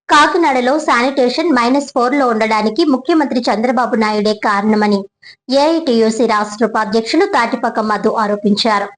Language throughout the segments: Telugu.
కాకినాడలో శానిటేషన్ -4 లో ఉండడానికి ముఖ్యమంత్రి చంద్రబాబు నాయుడే కారణమని ఏఐటీయూసీ రాష్ట్ర ఉపాధ్యక్షులు తాటిపక్క మధు ఆరోపించారు.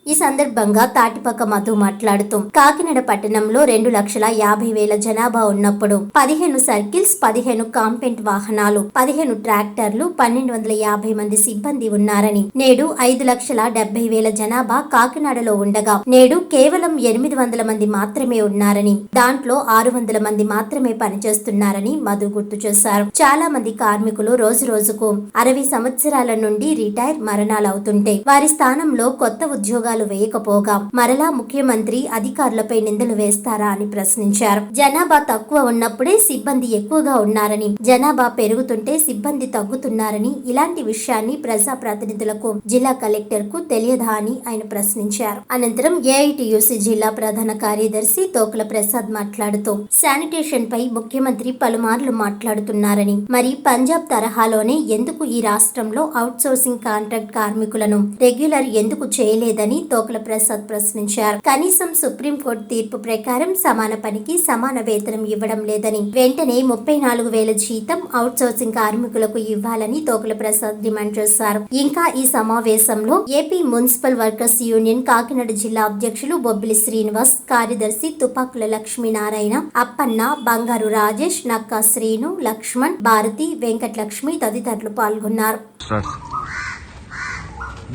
ఈ సందర్భంగా తాటిపక్క మధు మాట్లాడుతూ కాకినాడ పట్టణంలో 2,50,000 జనాభా ఉన్నప్పుడు 15 సర్కిల్స్, 15 కాంపెంట్ వాహనాలు, 15 ట్రాక్టర్లు, 1,250 మంది సిబ్బంది ఉన్నారని, నేడు 5,70,000 జనాభా కాకినాడలో ఉండగా నేడు కేవలం 800 మంది మాత్రమే ఉన్నారని, దాంట్లో 600 మంది మాత్రమే పనిచేస్తున్నారని మధు గుర్తు చేశారు. చాలా మంది కార్మికులు రోజు రోజుకు 60 సంవత్సరాల నుండి రిటైర్ మరణాలవుతుంటే వారి స్థానంలో కొత్త ఉద్యోగాలు వేయకపోగా మరలా ముఖ్యమంత్రి అధికారులపై నిందలు వేస్తారా అని ప్రశ్నించారు. జనాభా తక్కువ ఉన్నప్పుడే సిబ్బంది ఎక్కువగా ఉన్నారని, జనాభా పెరుగుతుంటే సిబ్బంది తగ్గుతున్నారని, ఇలాంటి విషయాన్ని ప్రజాప్రతినిధులకు, జిల్లా కలెక్టర్ కు తెలియదా అని ఆయన ప్రశ్నించారు. అనంతరం ఏఐటీయూసీ జిల్లా ప్రధాన కార్యదర్శి తోకల ప్రసాద్ మాట్లాడుతూ శానిటేషన్ పై ముఖ్యమంత్రి పలుమార్లు మాట్లాడుతున్నారని, మరి పంజాబ్ తరహాలోనే ఎందుకు ఈ రాష్ట్రంలో అవుట్ సోర్సింగ్ కాంట్రాక్ట్ కార్మికులను రెగ్యులర్ ఎందుకు చేయలేదని తోకల ప్రసాద్ ప్రశ్నించారు. కనీసం సుప్రీంకోర్టు తీర్పు ప్రకారం సమాన పనికి సమాన వేతనం ఇవ్వడం లేదని, వెంటనే 34,000 జీతం అవుట్ సోర్సింగ్ కార్మికులకు ఇవ్వాలని తోకల ప్రసాద్ డిమాండ్ చేశారు. ఇంకా ఈ సమావేశంలో AP municipal workers union Kakinada జిల్లా అధ్యక్షులు బొబ్బిలి శ్రీనివాస్, కార్యదర్శి తుపాకుల లక్ష్మీనారాయణ, అప్పన్న, బంగారు రాజేష్, నక్కా శ్రీను, లక్ష్మణ్, భారతి, వెంకటలక్ష్మి తదితరులు పాల్గొన్నారు.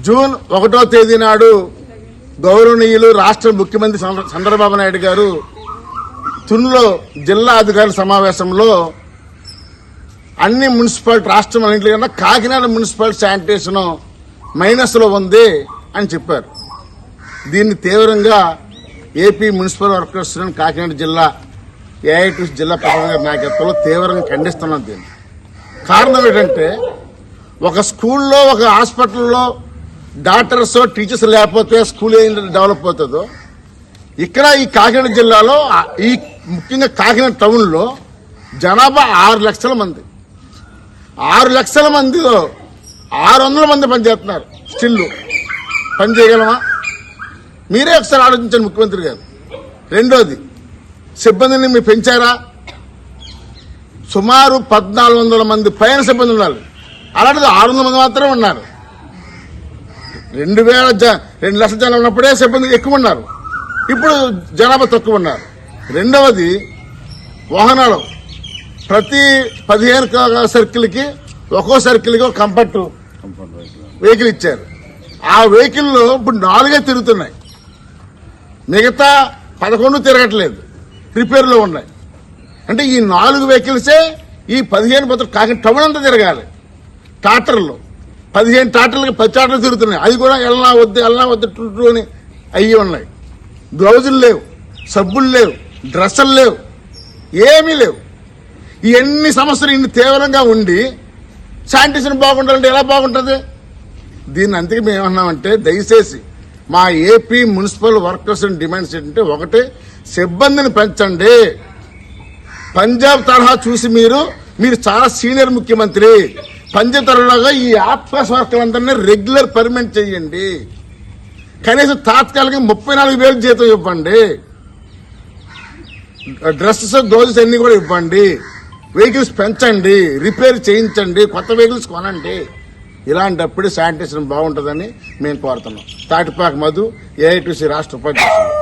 జూన్ 1వ తేదీ నాడు గౌరవనీయులు రాష్ట్ర ముఖ్యమంత్రి చంద్రబాబు నాయుడు గారు తునిలో జిల్లా అధికారుల సమావేశంలో అన్ని మున్సిపాలిటీ రాష్ట్రం అన్నింటికన్నా కాకినాడ మున్సిపాలిటీ శానిటేషన్ మైనస్లో ఉంది అని చెప్పారు. దీన్ని తీవ్రంగా ఏపీ మున్సిపల్ వర్కర్స్ కాకినాడ జిల్లా ఏఐటీయూసీ జిల్లా ప్రధాన నాయకత్వంలో తీవ్రంగా ఖండిస్తున్నాం. దీన్ని కారణం ఏంటంటే ఒక స్కూల్లో, ఒక హాస్పిటల్లో డాక్టర్స్, టీచర్స్ లేకపోతే స్కూల్ ఏం డెవలప్ అవుతుందో, ఇక్కడ ఈ కాకినాడ జిల్లాలో, ఈ ముఖ్యంగా కాకినాడ టౌన్లో జనాభా 6 లక్షల మంది. 6 లక్షల మందిలో 600 మంది పనిచేస్తున్నారు. స్టిల్ పని చేయగలమా? మీరే ఒకసారి ఆలోచించండి ముఖ్యమంత్రి గారు. రెండోది, సిబ్బందిని మీరు పెంచారా? సుమారు 1,400 మంది పైన సిబ్బంది ఉన్నారు. అలాంటిది 600 మంది మాత్రమే ఉన్నారు. 2 లక్షల జనాభా ఉన్నప్పుడే సిబ్బంది ఎక్కువ ఉన్నారు, ఇప్పుడు జనాభా తక్కువ ఉన్నారు. రెండవది, వాహనాలు ప్రతి 15 సర్కిల్కి ఒక్కో సర్కిల్కి ఒక కంఫర్ట్ వెహికల్ ఇచ్చారు. ఆ వెహికల్లో ఇప్పుడు 4 తిరుగుతున్నాయి, మిగతా 11 తిరగట్లేదు, రిపేర్లో ఉన్నాయి. అంటే ఈ 4 వెహికల్సే ఈ 15 కాకినాడ టౌన్ అంతా తిరగాలి. ట్రాక్టర్లు 15 ట్రాక్టర్లకి 10 ట్రాక్టర్లు తిరుగుతున్నాయి. అది కూడా ఎల్లా వద్దు అని అయ్యి ఉన్నాయి. గ్లౌజులు లేవు, సబ్బులు లేవు, డ్రెస్సులు లేవు, ఏమీ లేవు. ఇవన్నీ సమస్యలు ఇన్ని తీవ్రంగా ఉండి శానిటేషన్ బాగుండాలంటే ఎలా బాగుంటుంది? దీన్ని అందుకే మేము ఏమన్నామంటే, దయచేసి మా ఏపీ మున్సిపల్ వర్కర్స్ డిమాండ్స్ ఏంటంటే, ఒకటి, సిబ్బందిని పెంచండి. పంజాబ్ తరహా చూసి మీరు చాలా సీనియర్ ముఖ్యమంత్రి, పంజాబ్ తరహాగా ఈ ఆఫీస్ వర్కర్లందరినీ రెగ్యులర్ పర్మనెంట్ చేయండి. కనీసం తాత్కాలిక 34,000 జీతం ఇవ్వండి. డ్రెస్సెస్, గ్లౌజెస్ అన్ని కూడా ఇవ్వండి. వెహికల్స్ పెంచండి, రిపేర్ చేయించండి, కొత్త వెహికల్స్ కొనండి. ఇలాంటప్పుడు శానిటేషన్ బాగుంటుందని మేము కోరుతున్నాం. తాటిపాక మధు, ఏఐటీయూసీ రాష్ట్ర ఉపాధ్యక్షులు.